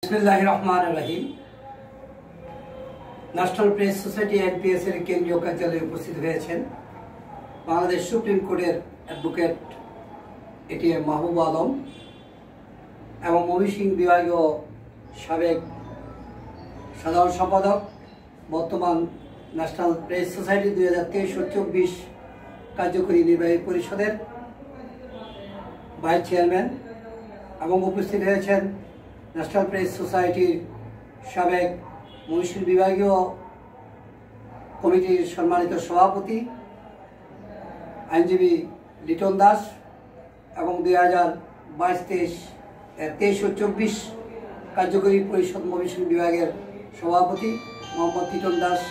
বিসমিল্লাহির রহমানির রহিম। National press society NPS এর কেন্দ্রীয় কার্যালয়ে উপস্থিত হয়েছেন বাংলাদেশ সুপ্রিম কোর্টের অ্যাডভোকেট এটিএম মাহবুব আলম এবং ময়মনসিংহ বিভাগীয় সাবেক সাধারণ সম্পাদক, বর্তমান ন্যাশনাল প্রেস সোসাইটি 2023-24 কার্যকরী নির্বাহী পরিষদের ভাইস চেয়ারম্যান, এবং উপস্থিত হয়েছেন ন্যাশনাল প্রেস সোসাইটির সাবেক ময়মনসিংহ বিভাগীয় কমিটির সম্মানিত সভাপতি আইনজীবী লিটন দাস এবং 2022-23-24 কার্যকরী পরিষদ ময়মনসিংহ বিভাগের সভাপতি মোহাম্মদ লিটন দাস।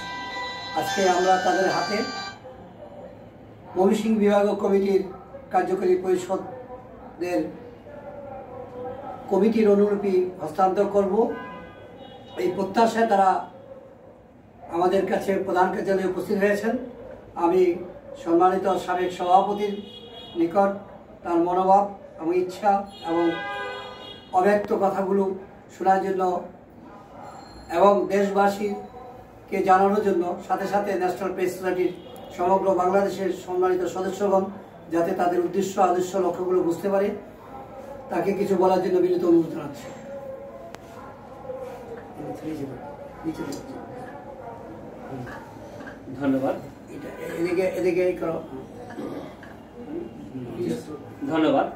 আজকে আমরা তাদের হাতে ময়মনসিংহ বিভাগীয় কমিটির কার্যকরী পরিষদের কমিটির অনুলিপি হস্তান্তর করব। এই প্রত্যাশায় তারা আমাদের কাছে প্রধান কার্যালয়ে উপস্থিত হয়েছেন। আমি সম্মানিত সাবেক সভাপতির নিকট তার মনোভাব এবং ইচ্ছা এবং অব্যক্ত কথাগুলো শোনার জন্য এবং দেশবাসীকে জানানোর জন্য, সাথে সাথে ন্যাশনাল প্রেস সোসাইটির সমগ্র বাংলাদেশের সম্মানিত সদস্যগণ যাতে তাদের উদ্দেশ্য আদর্শ লক্ষ্যগুলো বুঝতে পারে, তাকে কিছু বলার জন্য বিনীত অনুরোধ জানাচ্ছি। ধন্যবাদ। ধন্যবাদ।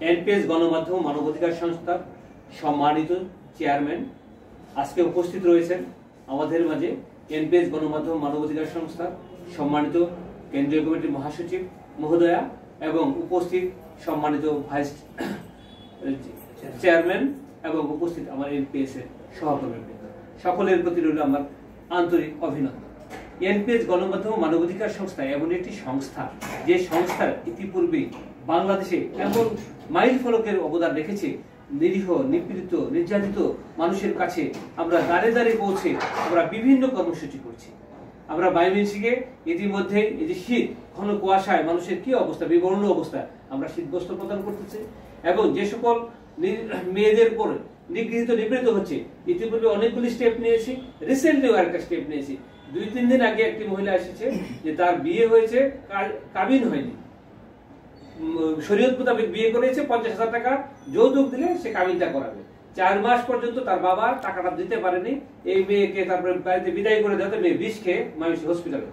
এনপিএস গণমাধ্যম মানবাধিকার সংস্থার সম্মানিত চেয়ারম্যান আজকে উপস্থিত রয়েছেন আমাদের মাঝে। এনপিএস গণমাধ্যম মানবাধিকার সংস্থার সম্মানিত কেন্দ্রীয় কমিটির মহাসচিব মহোদয়া এবং উপস্থিত সম্মানিত ভাইস চেয়ারম্যান এবং উপস্থিত আমার এনপিএস এর সহকর্মীবৃন্দ, সকলের প্রতি রইল আমার আন্তরিক অভিনন্দন। এনপিএস গণমাধ্যম মানবাধিকার সংস্থা এমন একটি সংস্থা যে সংস্থার ইতিপূর্বে বাংলাদেশে এমন মাইল ফলকের অবদান রেখেছে। নিরীহ, নিপীড়িত, নির্যাতিত মানুষের কাছে আমরা দাঁড়ে দাঁড়িয়ে পৌঁছে আমরা বিভিন্ন কর্মসূচি করছি। আমরা ময়মনসিংহে ইতিমধ্যে এই যে শীত, ঘন কুয়াশায় মানুষের কি অবস্থা, বিবর্ণ অবস্থা, আমরা শীতবস্ত্র প্রদান করতেছি এবং যে সকল মেয়েদের উপর নিগৃহীত নিপীড়িত হচ্ছে, ইতিপূর্বে অনেকগুলি স্টেপ নিয়েছি, রিসেন্টলিও একটা স্টেপ নিয়েছি। 2-3 দিন আগে একটি মহিলা এসেছে যে তার বিয়ে হয়েছে, কাবিন হয়নি, শরীয়ত মোতাবেক বিয়ে করেছে, 50,000 টাকা যৌতুক দিলে সে কাবিনটা করাবে। 4 মাস পর্যন্ত তার বাবা টাকাটা দিতে পারেনি। এই মেয়েকে তারপরে বাড়িতে বিদায় করে দেওয়াতে মেয়ে বিষ খেয়ে ময়মনসিংহ হসপিটালে